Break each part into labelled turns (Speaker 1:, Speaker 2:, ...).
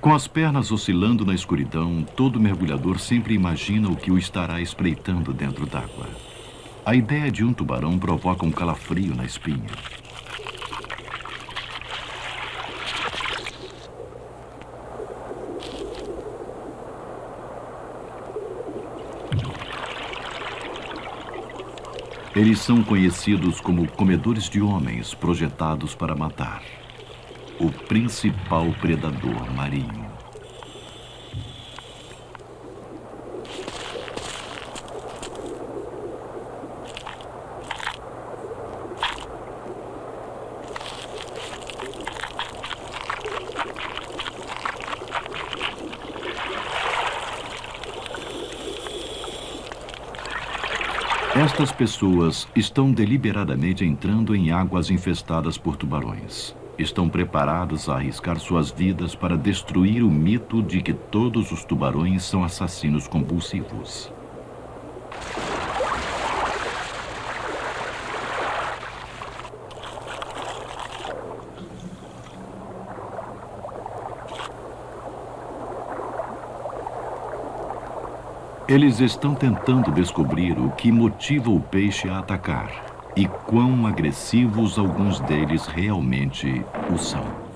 Speaker 1: Com as pernas oscilando na escuridão, todo mergulhador sempre imagina o que o estará espreitando dentro d'água. A ideia de um tubarão provoca um calafrio na espinha. Eles são conhecidos como comedores de homens, projetados para matar. O principal predador marinho. Estas pessoas estão deliberadamente entrando em águas infestadas por tubarões. Estão preparadas a arriscar suas vidas para destruir o mito de que todos os tubarões são assassinos compulsivos. Eles estão tentando descobrir o que motiva o peixe a atacar e quão agressivos alguns deles realmente o são.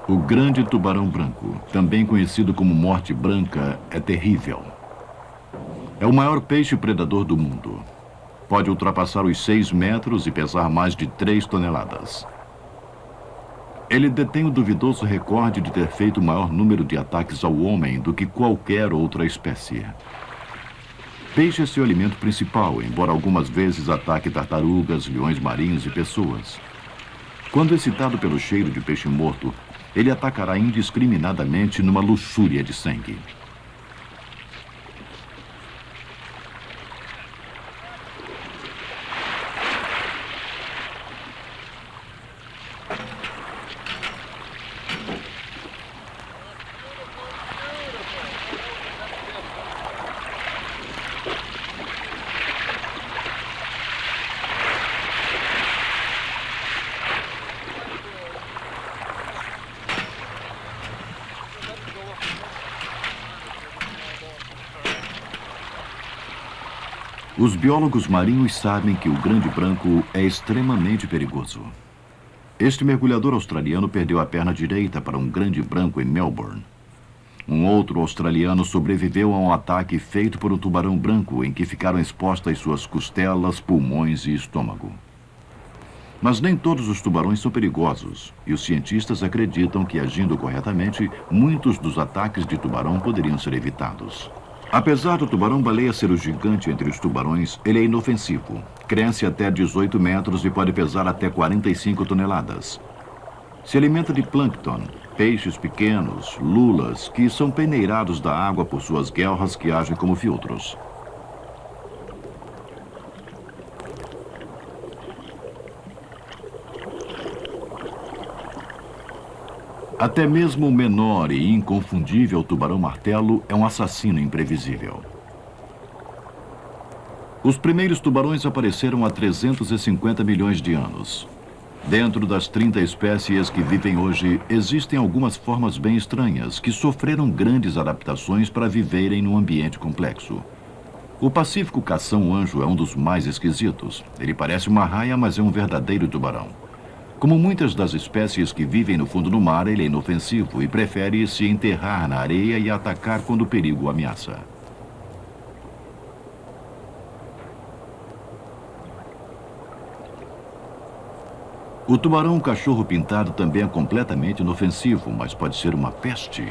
Speaker 1: O grande tubarão branco, também conhecido como morte branca, é terrível. É o maior peixe predador do mundo. Pode ultrapassar os 6 metros e pesar mais de 3 toneladas. Ele detém o duvidoso recorde de ter feito o maior número de ataques ao homem do que qualquer outra espécie. Peixe é seu alimento principal, embora algumas vezes ataque tartarugas, leões marinhos e pessoas. Quando excitado pelo cheiro de peixe morto, ele atacará indiscriminadamente numa luxúria de sangue. Os biólogos marinhos sabem que o grande branco é extremamente perigoso. Este mergulhador australiano perdeu a perna direita para um grande branco em Melbourne. Um outro australiano sobreviveu a um ataque feito por um tubarão branco em que ficaram expostas suas costelas, pulmões e estômago. Mas nem todos os tubarões são perigosos, e os cientistas acreditam que, agindo corretamente, muitos dos ataques de tubarão poderiam ser evitados. Apesar do tubarão-baleia ser o gigante entre os tubarões, ele é inofensivo. Cresce até 18 metros e pode pesar até 45 toneladas. Se alimenta de plâncton, peixes pequenos, lulas, que são peneirados da água por suas guelras que agem como filtros. Até mesmo o menor e inconfundível tubarão-martelo é um assassino imprevisível. Os primeiros tubarões apareceram há 350 milhões de anos. Dentro das 30 espécies que vivem hoje, existem algumas formas bem estranhas que sofreram grandes adaptações para viverem num ambiente complexo. O pacífico cação-anjo é um dos mais esquisitos. Ele parece uma raia, mas é um verdadeiro tubarão. Como muitas das espécies que vivem no fundo do mar, ele é inofensivo e prefere se enterrar na areia e atacar quando o perigo o ameaça. O tubarão-cachorro pintado também é completamente inofensivo, mas pode ser uma peste.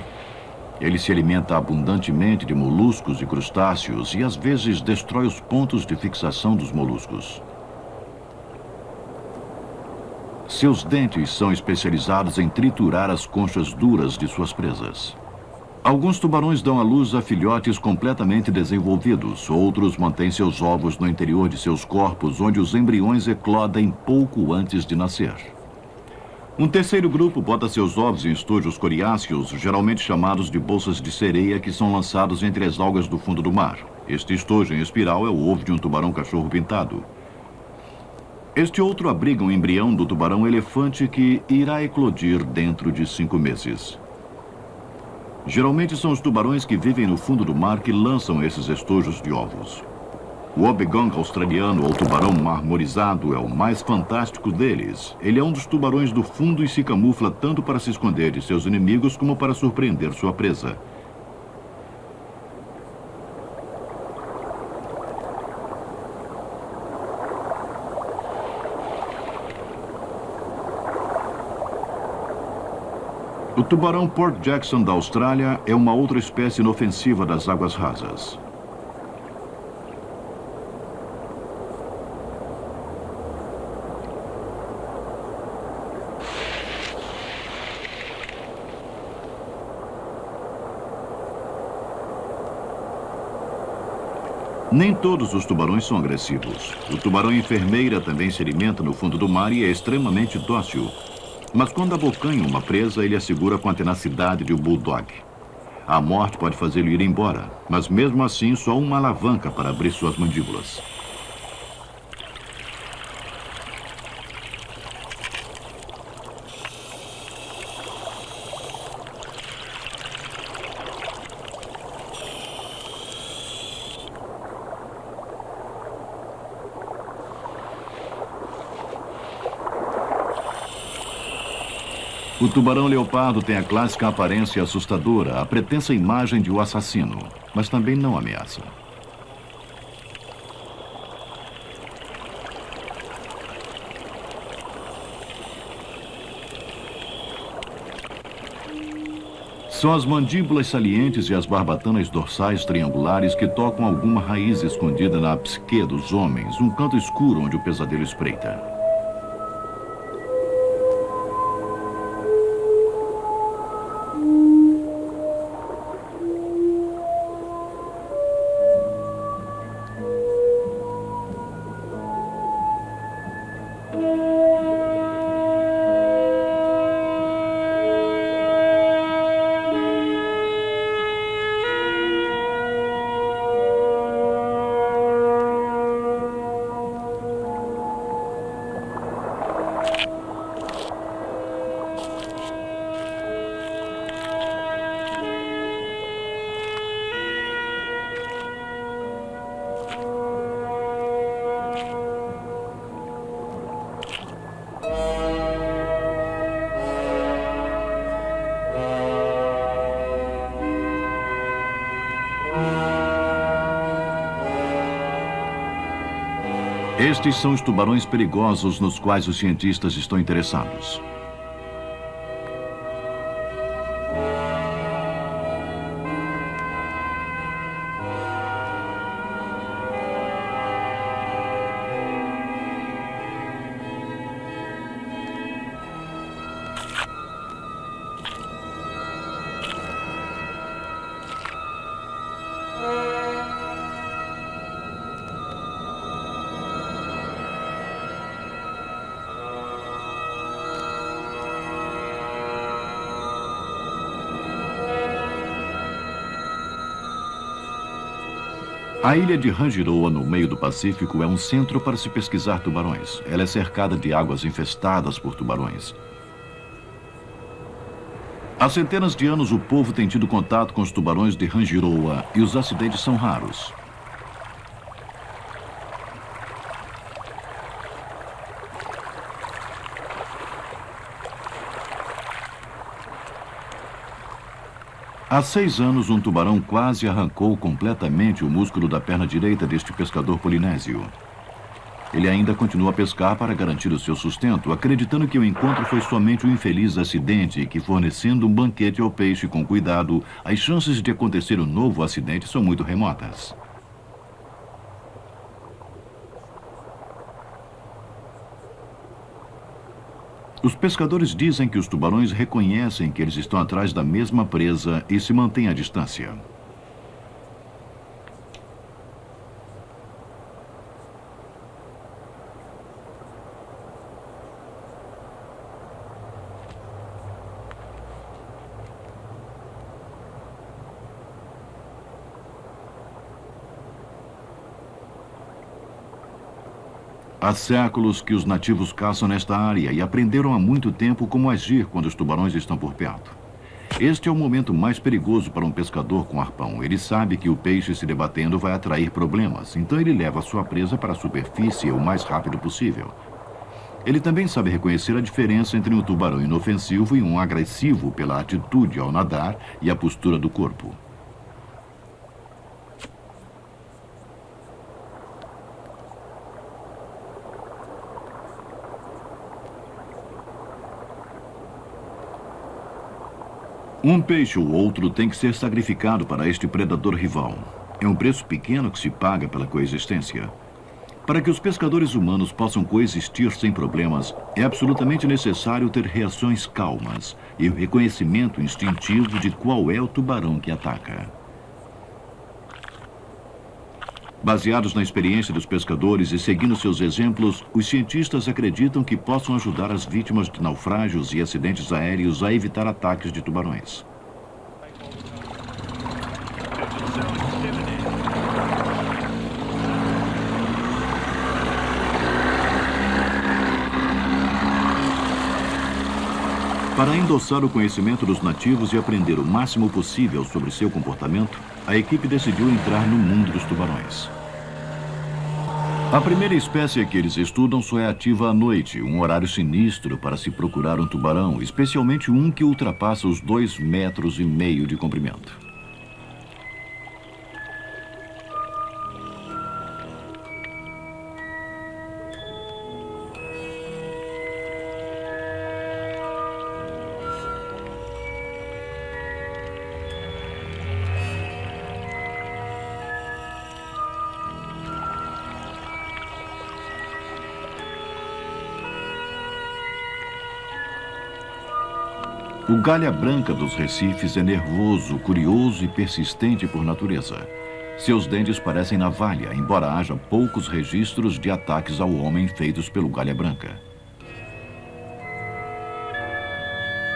Speaker 1: Ele se alimenta abundantemente de moluscos e crustáceos e às vezes destrói os pontos de fixação dos moluscos. Seus dentes são especializados em triturar as conchas duras de suas presas. Alguns tubarões dão à luz a filhotes completamente desenvolvidos. Outros mantêm seus ovos no interior de seus corpos, onde os embriões eclodem pouco antes de nascer. Um terceiro grupo bota seus ovos em estojos coriáceos, geralmente chamados de bolsas de sereia, que são lançados entre as algas do fundo do mar. Este estojo em espiral é o ovo de um tubarão-cachorro pintado. Este outro abriga um embrião do tubarão-elefante que irá eclodir dentro de 5 meses. Geralmente são os tubarões que vivem no fundo do mar que lançam esses estojos de ovos. O obegon australiano, ou tubarão marmorizado, é o mais fantástico deles. Ele é um dos tubarões do fundo e se camufla tanto para se esconder de seus inimigos como para surpreender sua presa. O tubarão Port Jackson da Austrália é uma outra espécie inofensiva das águas rasas. Nem todos os tubarões são agressivos. O tubarão enfermeira também se alimenta no fundo do mar e é extremamente dócil. Mas quando abocanha uma presa, ele a segura com a tenacidade de um bulldog. A morte pode fazê-lo ir embora, mas mesmo assim só uma alavanca para abrir suas mandíbulas. O tubarão-leopardo tem a clássica aparência assustadora, a pretensa imagem de um assassino, mas também não ameaça. São as mandíbulas salientes e as barbatanas dorsais triangulares que tocam alguma raiz escondida na psique dos homens, um canto escuro onde o pesadelo espreita. Estes são os tubarões perigosos nos quais os cientistas estão interessados. A ilha de Rangiroa, no meio do Pacífico, é um centro para se pesquisar tubarões. Ela é cercada de águas infestadas por tubarões. Há centenas de anos, o povo tem tido contato com os tubarões de Rangiroa e os acidentes são raros. Há 6 anos, um tubarão quase arrancou completamente o músculo da perna direita deste pescador polinésio. Ele ainda continua a pescar para garantir o seu sustento, acreditando que o encontro foi somente um infeliz acidente e que, fornecendo um banquete ao peixe com cuidado, as chances de acontecer um novo acidente são muito remotas. Os pescadores dizem que os tubarões reconhecem que eles estão atrás da mesma presa e se mantêm à distância. Há séculos que os nativos caçam nesta área e aprenderam há muito tempo como agir quando os tubarões estão por perto. Este é o momento mais perigoso para um pescador com arpão. Ele sabe que o peixe se debatendo vai atrair problemas, então ele leva sua presa para a superfície o mais rápido possível. Ele também sabe reconhecer a diferença entre um tubarão inofensivo e um agressivo pela atitude ao nadar e a postura do corpo. Um peixe ou outro tem que ser sacrificado para este predador rival. É um preço pequeno que se paga pela coexistência. Para que os pescadores humanos possam coexistir sem problemas, é absolutamente necessário ter reações calmas e o reconhecimento instintivo de qual é o tubarão que ataca. Baseados na experiência dos pescadores e seguindo seus exemplos, os cientistas acreditam que possam ajudar as vítimas de naufrágios e acidentes aéreos a evitar ataques de tubarões. Para endossar o conhecimento dos nativos e aprender o máximo possível sobre seu comportamento, a equipe decidiu entrar no mundo dos tubarões. A primeira espécie que eles estudam só é ativa à noite, um horário sinistro para se procurar um tubarão, especialmente um que ultrapassa os 2,5 metros de comprimento. O galha branca dos recifes é nervoso, curioso e persistente por natureza. Seus dentes parecem navalha, embora haja poucos registros de ataques ao homem feitos pelo galha branca.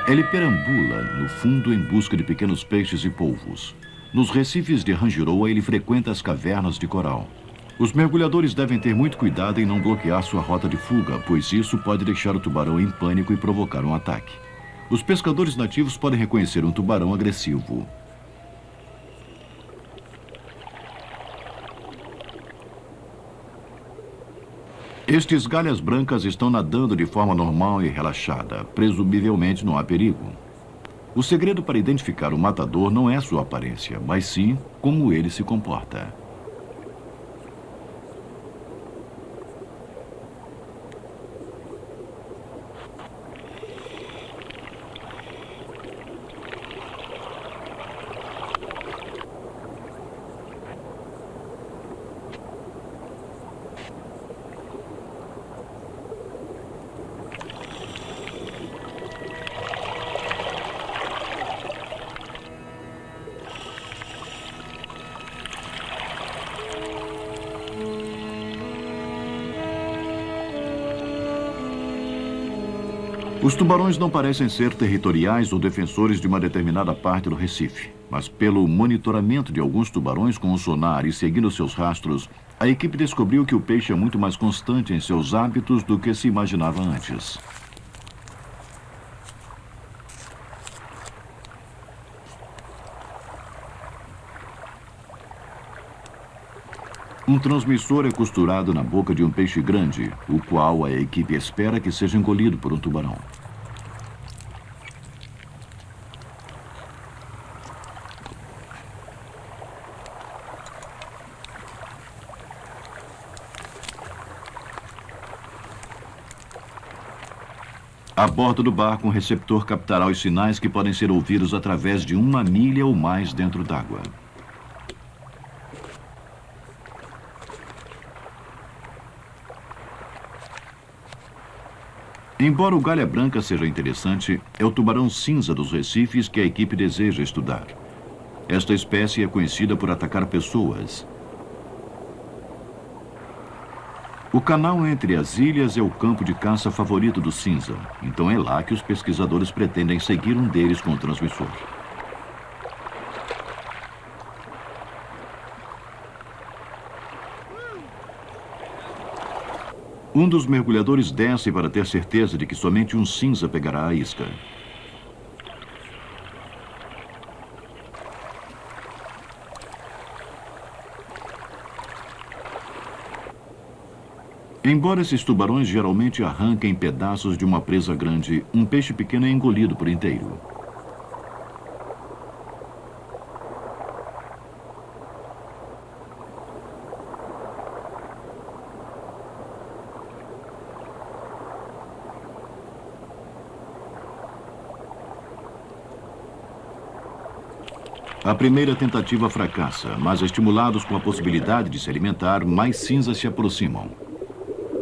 Speaker 1: Ele perambula no fundo em busca de pequenos peixes e polvos. Nos recifes de Rangiroa, ele frequenta as cavernas de coral. Os mergulhadores devem ter muito cuidado em não bloquear sua rota de fuga, pois isso pode deixar o tubarão em pânico e provocar um ataque. Os pescadores nativos podem reconhecer um tubarão agressivo. Estes galhas brancas estão nadando de forma normal e relaxada. Presumivelmente não há perigo. O segredo para identificar o matador não é sua aparência, mas sim como ele se comporta. Os tubarões não parecem ser territoriais ou defensores de uma determinada parte do Recife, mas pelo monitoramento de alguns tubarões com o sonar e seguindo seus rastros, a equipe descobriu que o peixe é muito mais constante em seus hábitos do que se imaginava antes. Um transmissor é costurado na boca de um peixe grande, o qual a equipe espera que seja engolido por um tubarão. A bordo do barco, um receptor captará os sinais que podem ser ouvidos através de 1 milha ou mais dentro d'água. Embora o galha branca seja interessante, é o tubarão cinza dos recifes que a equipe deseja estudar. Esta espécie é conhecida por atacar pessoas. O canal entre as ilhas é o campo de caça favorito do cinza, então é lá que os pesquisadores pretendem seguir um deles com o transmissor. Um dos mergulhadores desce para ter certeza de que somente um cinza pegará a isca. Embora esses tubarões geralmente arranquem pedaços de uma presa grande, um peixe pequeno é engolido por inteiro. A primeira tentativa fracassa, mas estimulados com a possibilidade de se alimentar, mais cinzas se aproximam.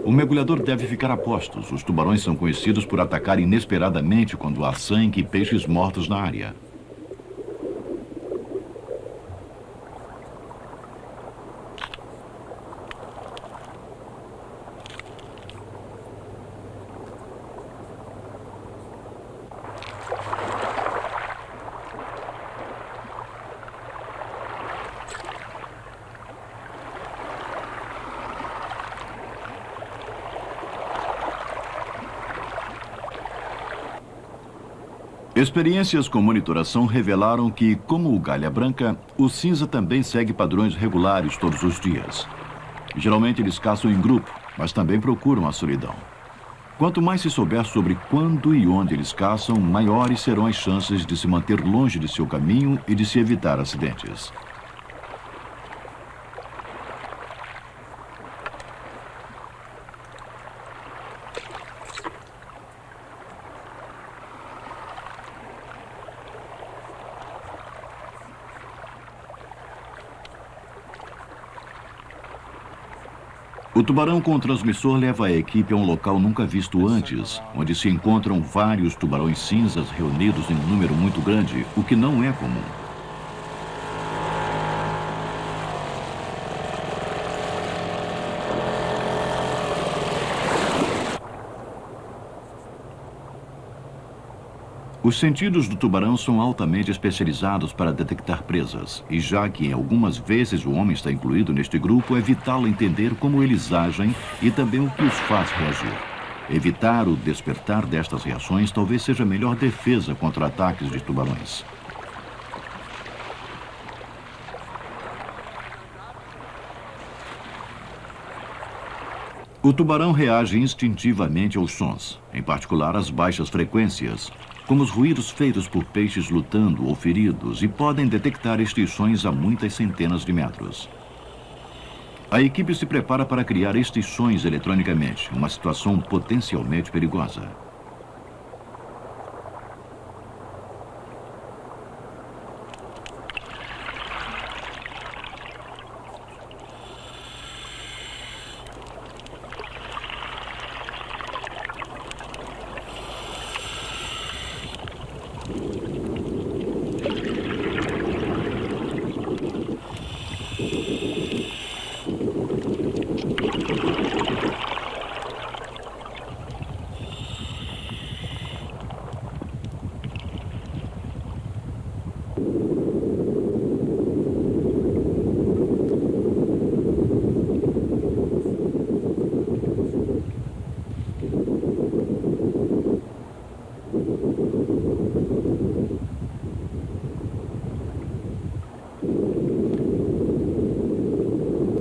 Speaker 1: O mergulhador deve ficar a postos. Os tubarões são conhecidos por atacar inesperadamente quando há sangue e peixes mortos na área. Experiências com monitoração revelaram que, como o galha branca, o cinza também segue padrões regulares todos os dias. Geralmente eles caçam em grupo, mas também procuram a solidão. Quanto mais se souber sobre quando e onde eles caçam, maiores serão as chances de se manter longe de seu caminho e de se evitar acidentes. O tubarão com o transmissor leva a equipe a um local nunca visto antes, onde se encontram vários tubarões cinzas reunidos em um número muito grande, o que não é comum. Os sentidos do tubarão são altamente especializados para detectar presas, e já que algumas vezes o homem está incluído neste grupo, é vital entender como eles agem e também o que os faz reagir. Evitar o despertar destas reações talvez seja a melhor defesa contra ataques de tubarões. O tubarão reage instintivamente aos sons, em particular às baixas frequências, como os ruídos feitos por peixes lutando ou feridos, e podem detectar extinções a muitas centenas de metros. A equipe se prepara para criar extinções eletronicamente, uma situação potencialmente perigosa.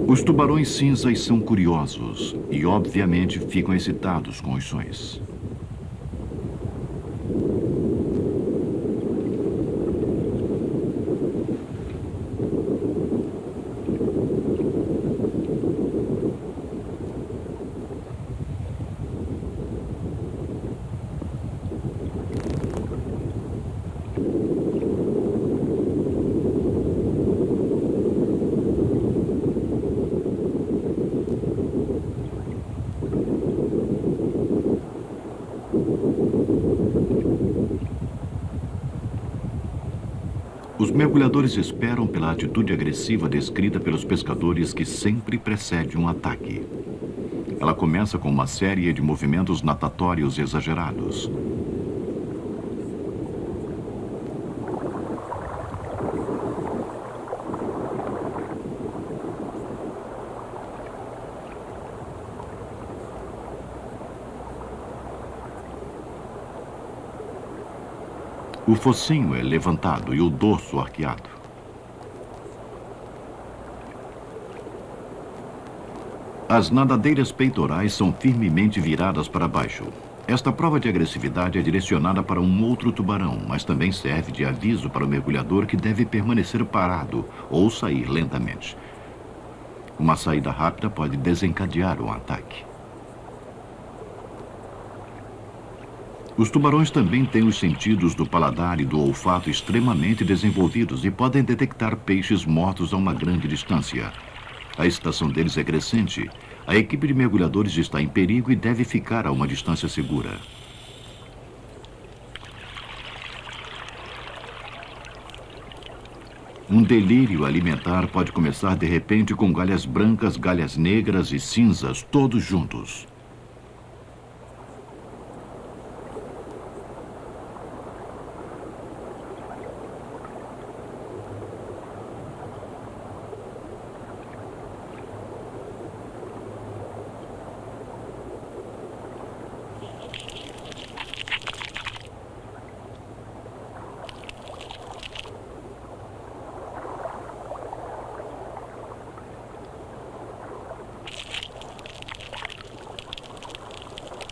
Speaker 1: Os tubarões cinzas são curiosos e, obviamente, ficam excitados com os sons. Os mergulhadores esperam pela atitude agressiva descrita pelos pescadores que sempre precede um ataque. Ela começa com uma série de movimentos natatórios exagerados. O focinho é levantado e o dorso arqueado. As nadadeiras peitorais são firmemente viradas para baixo. Esta prova de agressividade é direcionada para um outro tubarão, mas também serve de aviso para o mergulhador que deve permanecer parado ou sair lentamente. Uma saída rápida pode desencadear um ataque. Os tubarões também têm os sentidos do paladar e do olfato extremamente desenvolvidos e podem detectar peixes mortos a uma grande distância. A excitação deles é crescente. A equipe de mergulhadores está em perigo e deve ficar a uma distância segura. Um delírio alimentar pode começar de repente com galhas brancas, galhas negras e cinzas, todos juntos.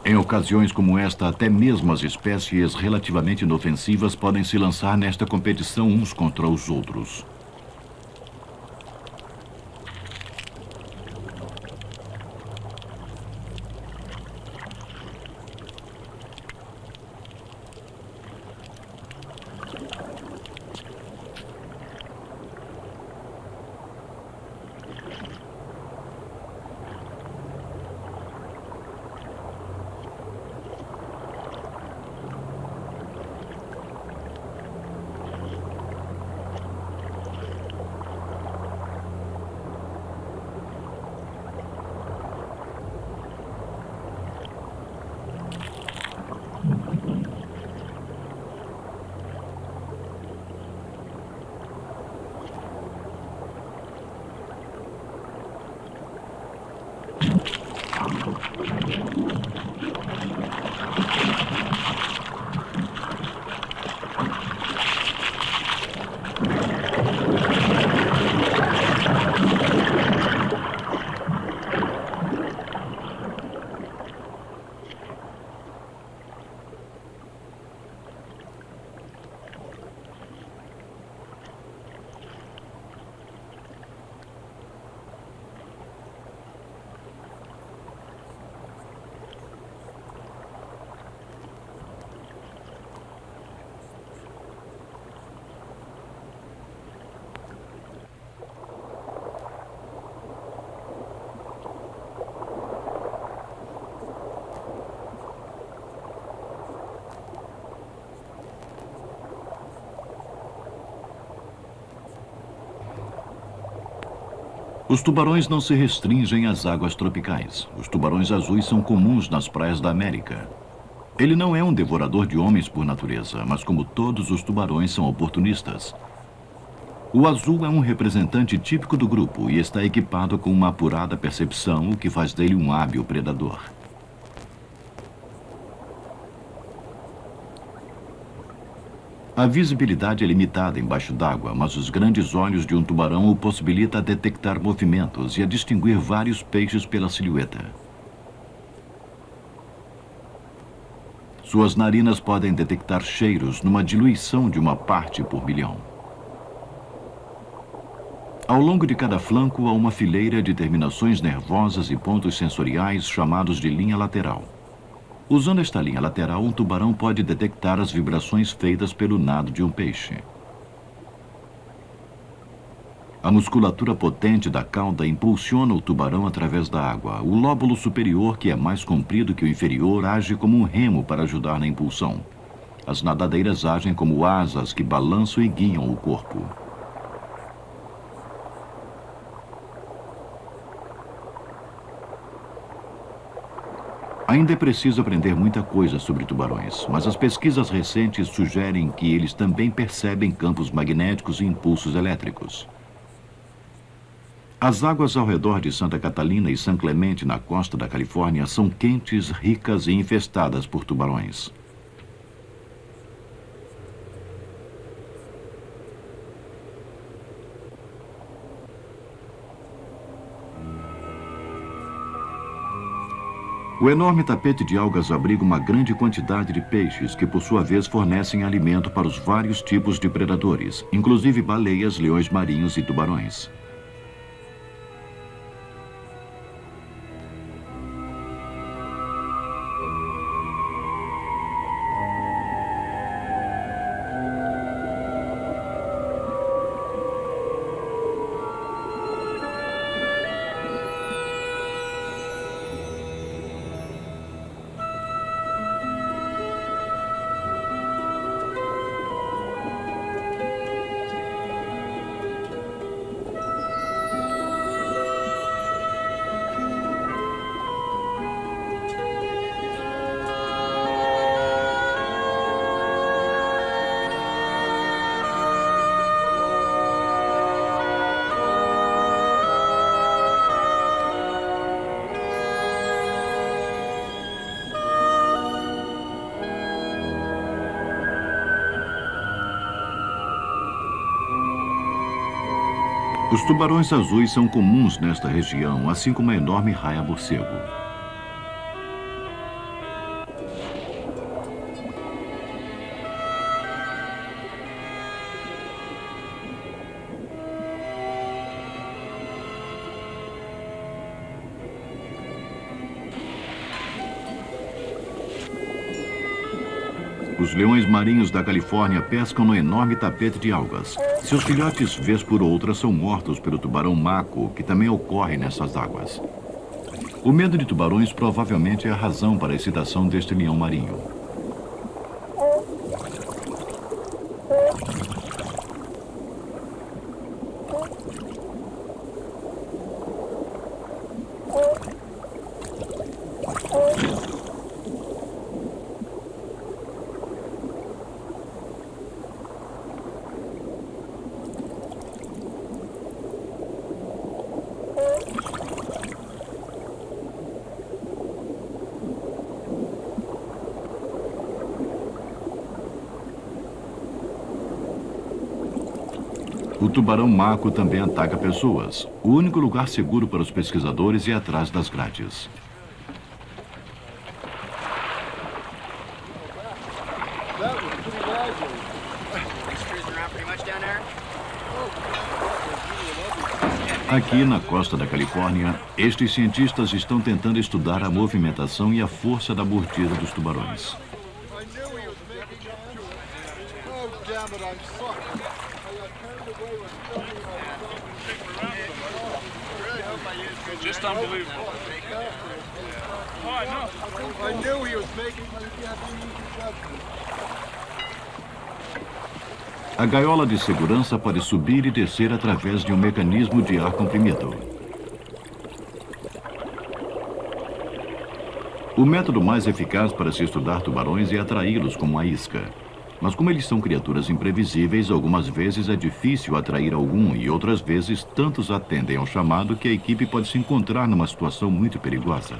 Speaker 1: Em ocasiões como esta, até mesmo as espécies relativamente inofensivas podem se lançar nesta competição uns contra os outros. Os tubarões não se restringem às águas tropicais. Os tubarões azuis são comuns nas praias da América. Ele não é um devorador de homens por natureza, mas como todos os tubarões são oportunistas. O azul é um representante típico do grupo e está equipado com uma apurada percepção, o que faz dele um hábil predador. A visibilidade é limitada embaixo d'água, mas os grandes olhos de um tubarão o possibilita detectar movimentos e a distinguir vários peixes pela silhueta. Suas narinas podem detectar cheiros numa diluição de uma parte por milhão. Ao longo de cada flanco há uma fileira de terminações nervosas e pontos sensoriais chamados de linha lateral. Usando esta linha lateral, um tubarão pode detectar as vibrações feitas pelo nado de um peixe. A musculatura potente da cauda impulsiona o tubarão através da água. O lóbulo superior, que é mais comprido que o inferior, age como um remo para ajudar na impulsão. As nadadeiras agem como asas que balançam e guiam o corpo. Ainda é preciso aprender muita coisa sobre tubarões, mas as pesquisas recentes sugerem que eles também percebem campos magnéticos e impulsos elétricos. As águas ao redor de Santa Catalina e San Clemente, na costa da Califórnia, são quentes, ricas e infestadas por tubarões. O enorme tapete de algas abriga uma grande quantidade de peixes que, por sua vez, fornecem alimento para os vários tipos de predadores, inclusive baleias, leões marinhos e tubarões. Os tubarões azuis são comuns nesta região, assim como a enorme raia-morcego. Os leões marinhos da Califórnia pescam no enorme tapete de algas. Seus filhotes, vez por outra, são mortos pelo tubarão maco, que também ocorre nessas águas. O medo de tubarões provavelmente é a razão para a excitação deste leão marinho. O tubarão maco também ataca pessoas. O único lugar seguro para os pesquisadores é atrás das grades. Aqui na costa da Califórnia, estes cientistas estão tentando estudar a movimentação e a força da mordida dos tubarões.
Speaker 2: Just unbelievable. Oh, I know. I knew he was making.
Speaker 1: A gaiola de segurança pode subir e descer através de um mecanismo de ar comprimido. O método mais eficaz para se estudar tubarões é atraí-los como a isca. Mas como eles são criaturas imprevisíveis, algumas vezes é difícil atrair algum e outras vezes tantos atendem ao chamado que a equipe pode se encontrar numa situação muito perigosa.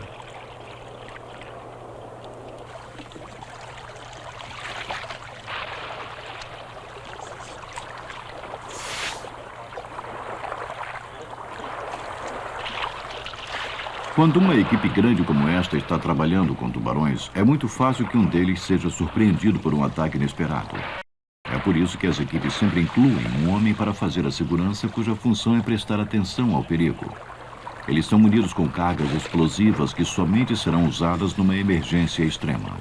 Speaker 1: Quando uma equipe grande como esta está trabalhando com tubarões, é muito fácil que um deles seja surpreendido por um ataque inesperado. É por isso que as equipes sempre incluem um homem para fazer a segurança, cuja função é prestar atenção ao perigo. Eles são munidos com cargas explosivas que somente serão usadas numa emergência extrema.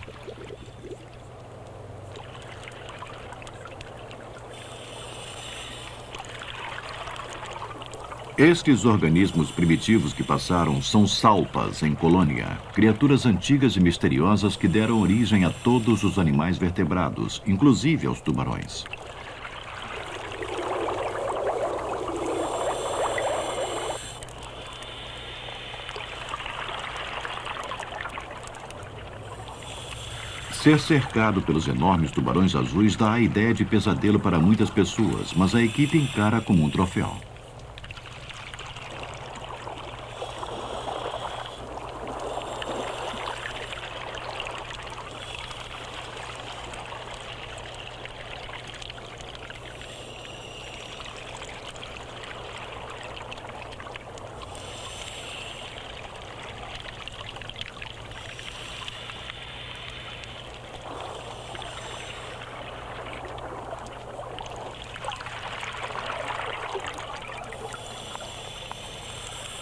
Speaker 1: Estes organismos primitivos que passaram são salpas em colônia, criaturas antigas e misteriosas que deram origem a todos os animais vertebrados, inclusive aos tubarões. Ser cercado pelos enormes tubarões azuis dá a ideia de pesadelo para muitas pessoas, mas a equipe encara como um troféu.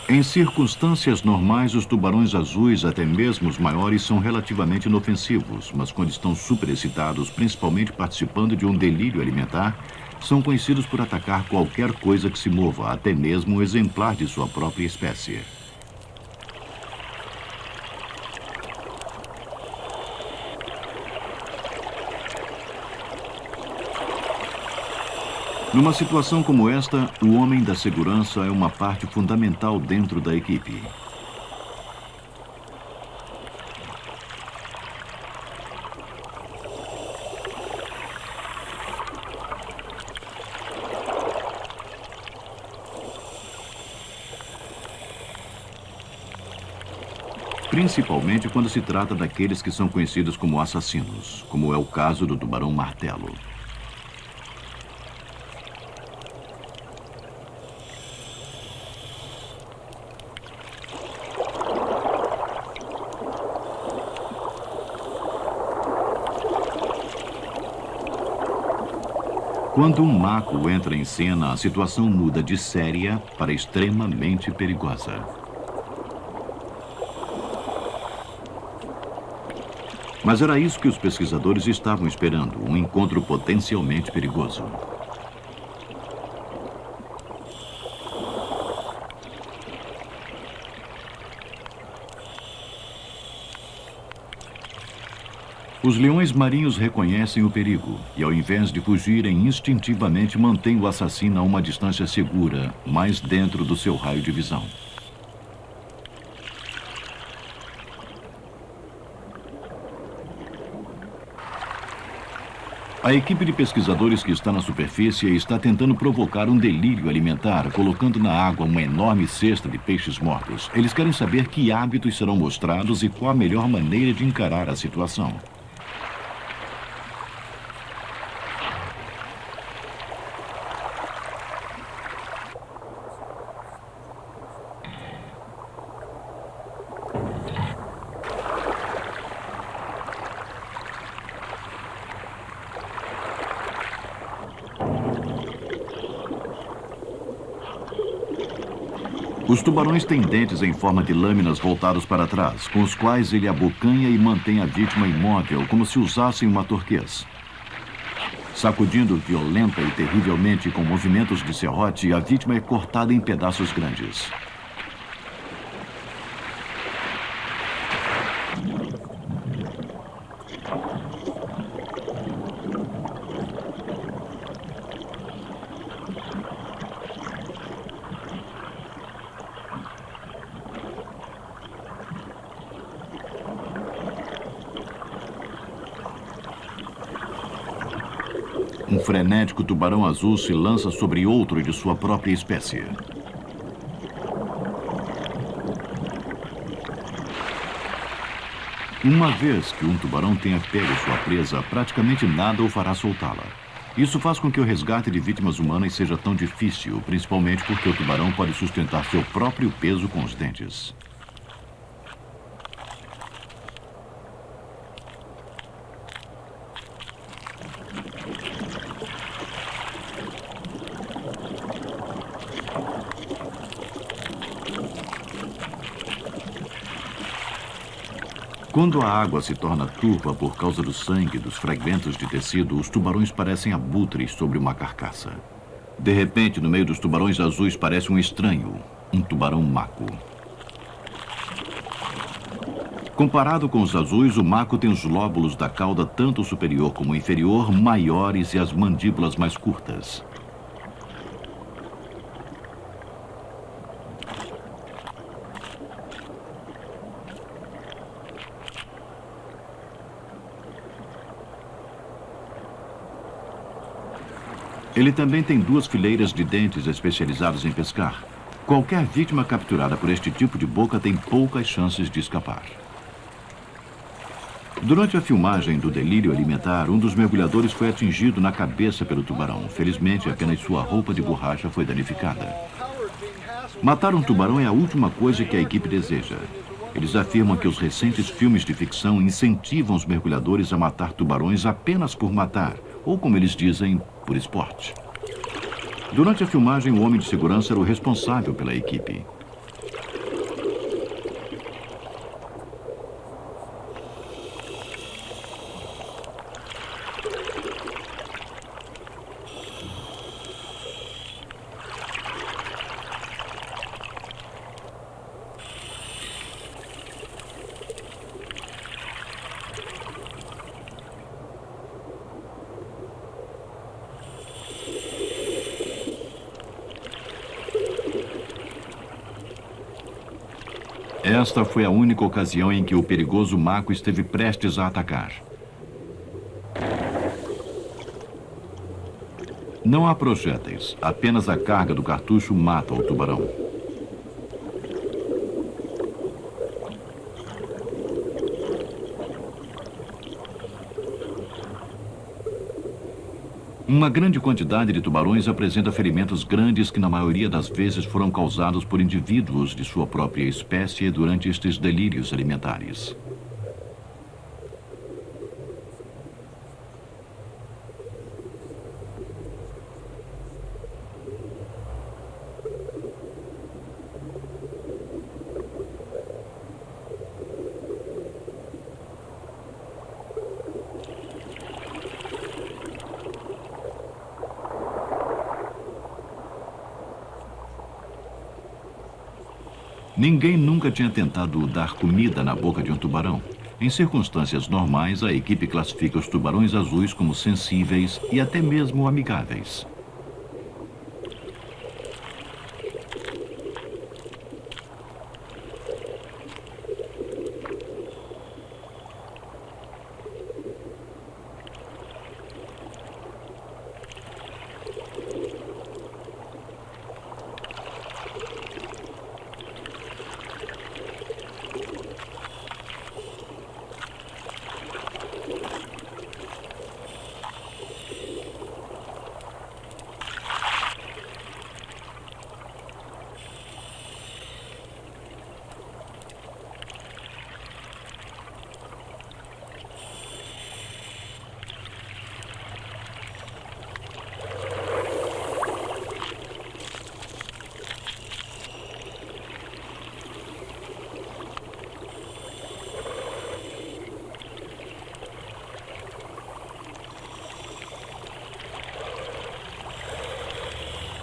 Speaker 1: Em circunstâncias normais, os tubarões azuis, até mesmo os maiores, são relativamente inofensivos, mas quando estão superexcitados, principalmente participando de um delírio alimentar, são conhecidos por atacar qualquer coisa que se mova, até mesmo um exemplar de sua própria espécie. Numa situação como esta, o homem da segurança é uma parte fundamental dentro da equipe. Principalmente quando se trata daqueles que são conhecidos como assassinos, como é o caso do tubarão martelo. Quando um maco entra em cena, a situação muda de séria para extremamente perigosa. Mas era isso que os pesquisadores estavam esperando, um encontro potencialmente perigoso. Os leões marinhos reconhecem o perigo e, ao invés de fugirem, instintivamente mantêm o assassino a uma distância segura, mais dentro do seu raio de visão. A equipe de pesquisadores que está na superfície está tentando provocar um delírio alimentar, colocando na água uma enorme cesta de peixes mortos. Eles querem saber que hábitos serão mostrados e qual a melhor maneira de encarar a situação. Os tubarões têm dentes em forma de lâminas voltados para trás, com os quais ele abocanha e mantém a vítima imóvel, como se usassem uma torquês. Sacudindo violenta e terrivelmente com movimentos de serrote, a vítima é cortada em pedaços grandes. Um frenético tubarão azul se lança sobre outro de sua própria espécie. Uma vez que um tubarão tenha pego sua presa, praticamente nada o fará soltá-la. Isso faz com que o resgate de vítimas humanas seja tão difícil, principalmente porque o tubarão pode sustentar seu próprio peso com os dentes. Quando a água se torna turva por causa do sangue e dos fragmentos de tecido, os tubarões parecem abutres sobre uma carcaça. De repente, no meio dos tubarões azuis, parece um estranho, um tubarão maco. Comparado com os azuis, o maco tem os lóbulos da cauda, tanto superior como inferior, maiores e as mandíbulas mais curtas. Ele também tem 2 fileiras de dentes especializados em pescar. Qualquer vítima capturada por este tipo de boca tem poucas chances de escapar. Durante a filmagem do delírio alimentar, um dos mergulhadores foi atingido na cabeça pelo tubarão. Felizmente, apenas sua roupa de borracha foi danificada. Matar um tubarão é a última coisa que a equipe deseja. Eles afirmam que os recentes filmes de ficção incentivam os mergulhadores a matar tubarões apenas por matar, ou como eles dizem, por esporte. Durante a filmagem, o homem de segurança era o responsável pela equipe. Esta foi a única ocasião em que o perigoso maco esteve prestes a atacar. Não há projéteis, apenas a carga do cartucho mata o tubarão. Uma grande quantidade de tubarões apresenta ferimentos grandes que na maioria das vezes foram causados por indivíduos de sua própria espécie durante estes delírios alimentares. Ninguém nunca tinha tentado dar comida na boca de um tubarão. Em circunstâncias normais, a equipe classifica os tubarões azuis como sensíveis e até mesmo amigáveis.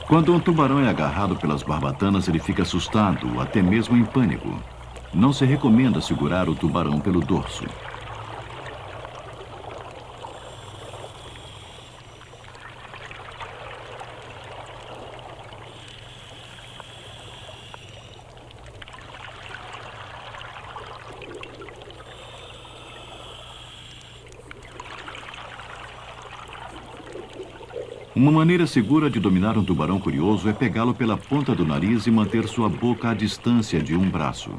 Speaker 1: Quando um tubarão é agarrado pelas barbatanas, ele fica assustado, até mesmo em pânico. Não se recomenda segurar o tubarão pelo dorso. Uma maneira segura de dominar um tubarão curioso é pegá-lo pela ponta do nariz e manter sua boca à distância de um braço.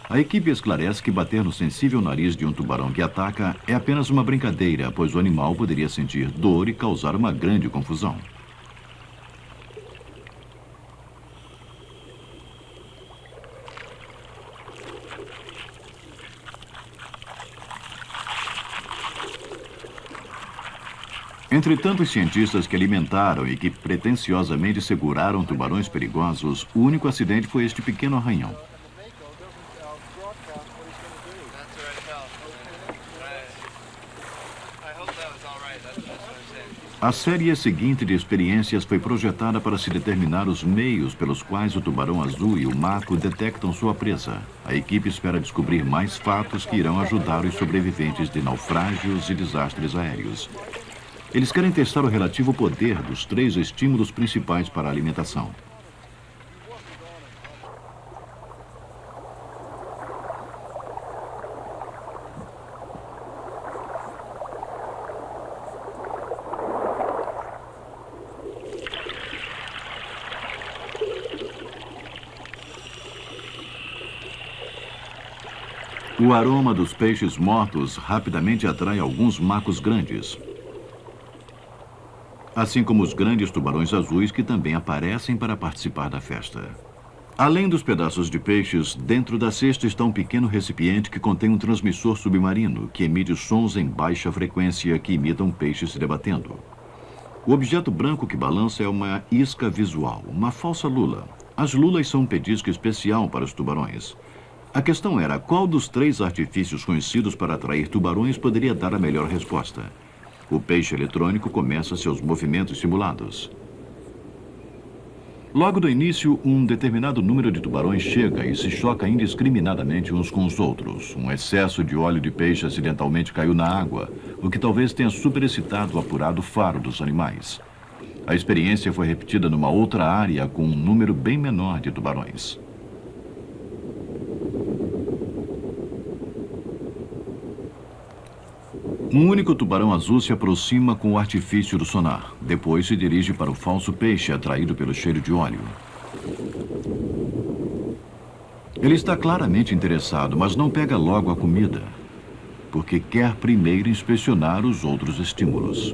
Speaker 1: A equipe esclarece que bater no sensível nariz de um tubarão que ataca é apenas uma brincadeira, pois o animal poderia sentir dor e causar uma grande confusão. Entre tantos cientistas que alimentaram e que pretensiosamente seguraram tubarões perigosos, o único acidente foi este pequeno arranhão.
Speaker 2: I hope that was
Speaker 1: A série seguinte de experiências foi projetada para se determinar os meios pelos quais o tubarão azul e o mako detectam sua presa. A equipe espera descobrir mais fatos que irão ajudar os sobreviventes de naufrágios e desastres aéreos. Eles querem testar o relativo poder dos 3 estímulos principais para a alimentação. O aroma dos peixes mortos rapidamente atrai alguns macos grandes, assim como os grandes tubarões azuis que também aparecem para participar da festa. Além dos pedaços de peixes, dentro da cesta está um pequeno recipiente que contém um transmissor submarino que emite sons em baixa frequência que imitam peixes se debatendo. O objeto branco que balança é uma isca visual, uma falsa lula. As lulas são um petisco especial para os tubarões. A questão era qual dos 3 artifícios conhecidos para atrair tubarões poderia dar a melhor resposta. O peixe eletrônico começa seus movimentos simulados. Logo do início, um determinado número de tubarões chega e se choca indiscriminadamente uns com os outros. Um excesso de óleo de peixe acidentalmente caiu na água, o que talvez tenha superexcitado o apurado faro dos animais. A experiência foi repetida numa outra área com um número bem menor de tubarões. Um único tubarão azul se aproxima com o artifício do sonar. Depois se dirige para o falso peixe, atraído pelo cheiro de óleo. Ele está claramente interessado, mas não pega logo a comida, porque quer primeiro inspecionar os outros estímulos.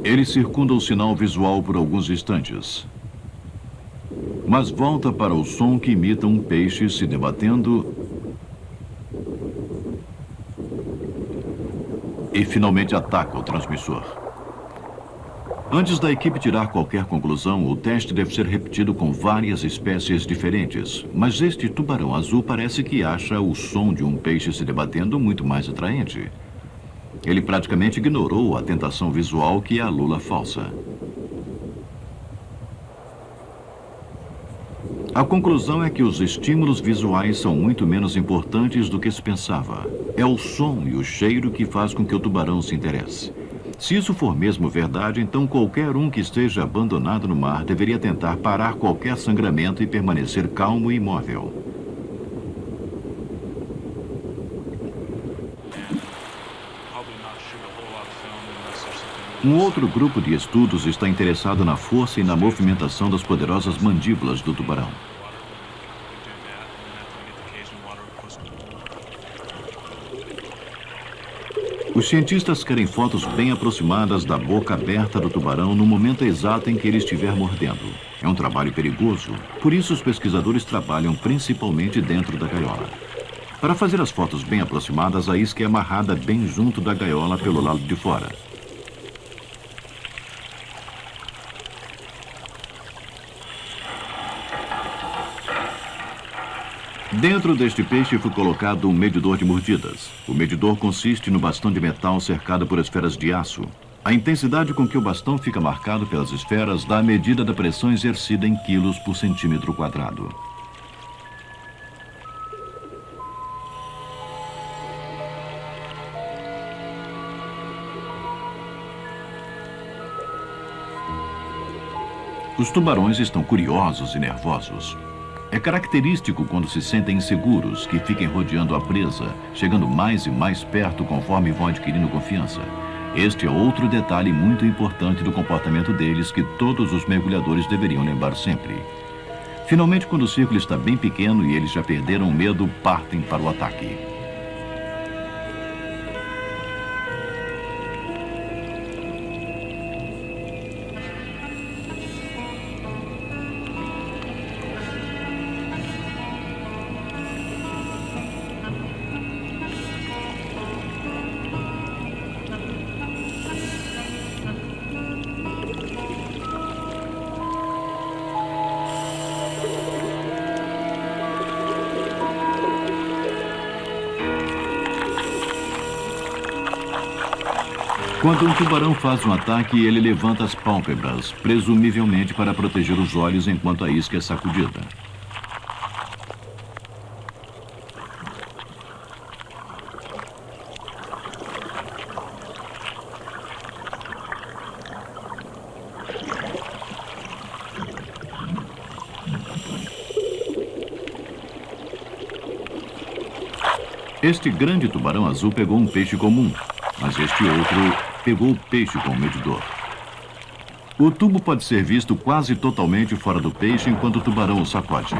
Speaker 1: Ele circunda o sinal visual por alguns instantes, mas volta para o som que imita um peixe se debatendo e finalmente ataca o transmissor. Antes da equipe tirar qualquer conclusão, o teste deve ser repetido com várias espécies diferentes, mas este tubarão azul parece que acha o som de um peixe se debatendo muito mais atraente. Ele praticamente ignorou a tentação visual que é a lula falsa. A conclusão é que os estímulos visuais são muito menos importantes do que se pensava. É o som e o cheiro que faz com que o tubarão se interesse. Se isso for mesmo verdade, então qualquer um que esteja abandonado no mar deveria tentar parar qualquer sangramento e permanecer calmo e imóvel. Um outro grupo de estudos está interessado na força e na movimentação das poderosas mandíbulas do tubarão. Os cientistas querem fotos bem aproximadas da boca aberta do tubarão no momento exato em que ele estiver mordendo. É um trabalho perigoso, por isso os pesquisadores trabalham principalmente dentro da gaiola. Para fazer as fotos bem aproximadas, a isca é amarrada bem junto da gaiola pelo lado de fora. Dentro deste peixe foi colocado um medidor de mordidas. O medidor consiste no bastão de metal cercado por esferas de aço. A intensidade com que o bastão fica marcado pelas esferas dá a medida da pressão exercida em quilos por centímetro quadrado. Os tubarões estão curiosos e nervosos. É característico quando se sentem inseguros que fiquem rodeando a presa, chegando mais e mais perto conforme vão adquirindo confiança. Este é outro detalhe muito importante do comportamento deles que todos os mergulhadores deveriam lembrar sempre. Finalmente, quando o círculo está bem pequeno e eles já perderam o medo, partem para o ataque. Quando um tubarão faz um ataque, ele levanta as pálpebras, presumivelmente para proteger os olhos enquanto a isca é sacudida. Este grande tubarão azul pegou um peixe comum, mas este outro pegou o peixe com o medidor. O tubo pode ser visto quase totalmente fora do peixe enquanto o tubarão o sacode.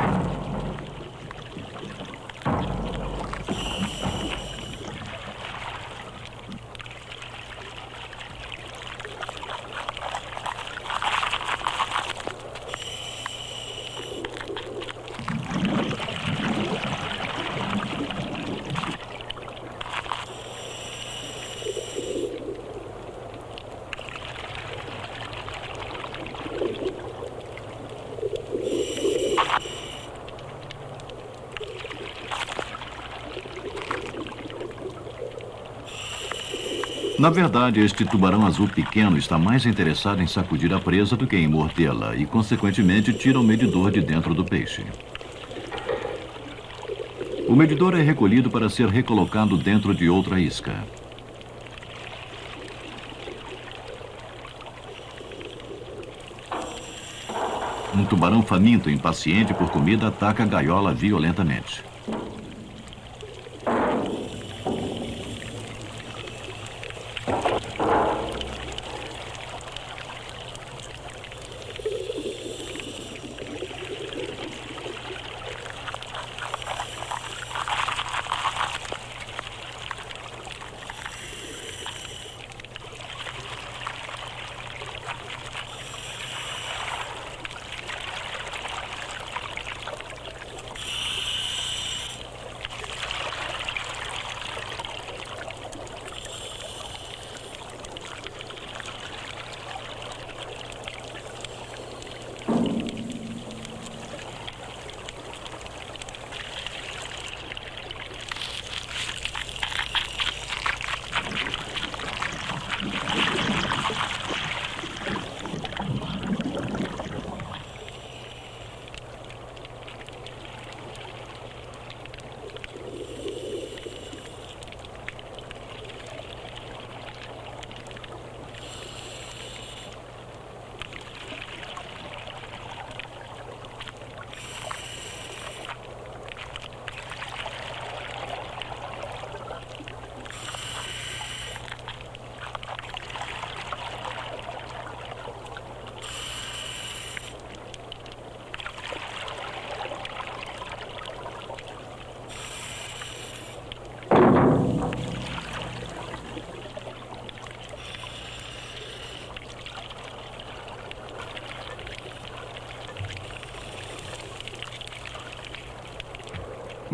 Speaker 1: Na verdade, este tubarão azul pequeno está mais interessado em sacudir a presa do que em mordê-la e, consequentemente, tira o medidor de dentro do peixe. O medidor é recolhido para ser recolocado dentro de outra isca. Um tubarão faminto e impaciente por comida ataca a gaiola violentamente.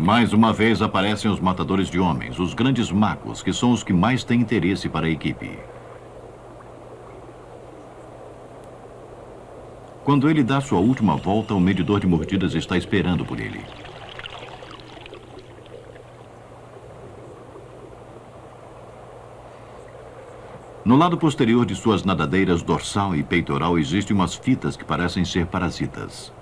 Speaker 1: Mais uma vez aparecem os matadores de homens, os grandes macos, que são os que mais têm interesse para a equipe. Quando ele dá sua última volta, o medidor de mordidas está esperando por ele. No lado posterior de suas nadadeiras dorsal e peitoral existem umas fitas que parecem ser parasitas.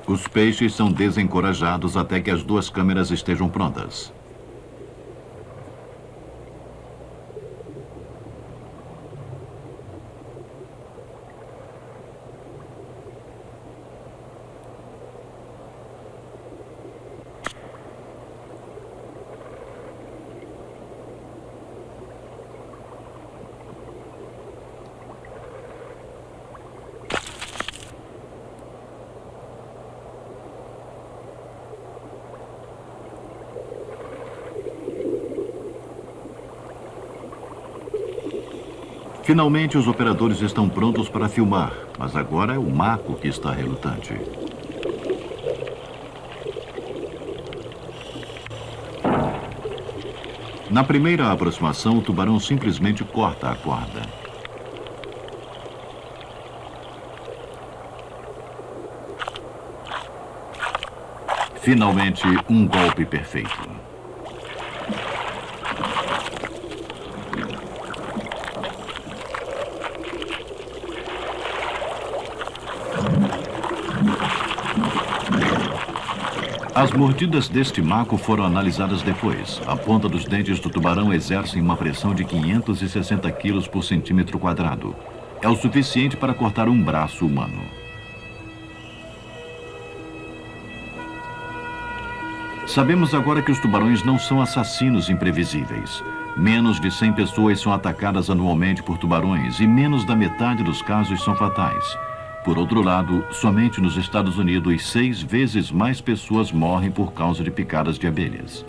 Speaker 1: Os peixes são desencorajados até que as duas câmeras estejam prontas. Finalmente, os operadores estão prontos para filmar, mas agora é o maco que está relutante. Na primeira aproximação, o tubarão simplesmente corta a corda. Finalmente, um golpe perfeito. As mordidas deste maco foram analisadas depois. A ponta dos dentes do tubarão exerce uma pressão de 560 quilos por centímetro quadrado. É o suficiente para cortar um braço humano. Sabemos agora que os tubarões não são assassinos imprevisíveis. Menos de 100 pessoas são atacadas anualmente por tubarões e menos da metade dos casos são fatais. Por outro lado, somente nos Estados Unidos 6 vezes mais pessoas morrem por causa de picadas de abelhas.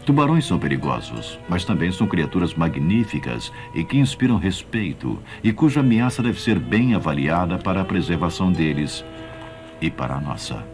Speaker 1: Tubarões são perigosos, mas também são criaturas magníficas e que inspiram respeito e cuja ameaça deve ser bem avaliada para a preservação deles e para a nossa.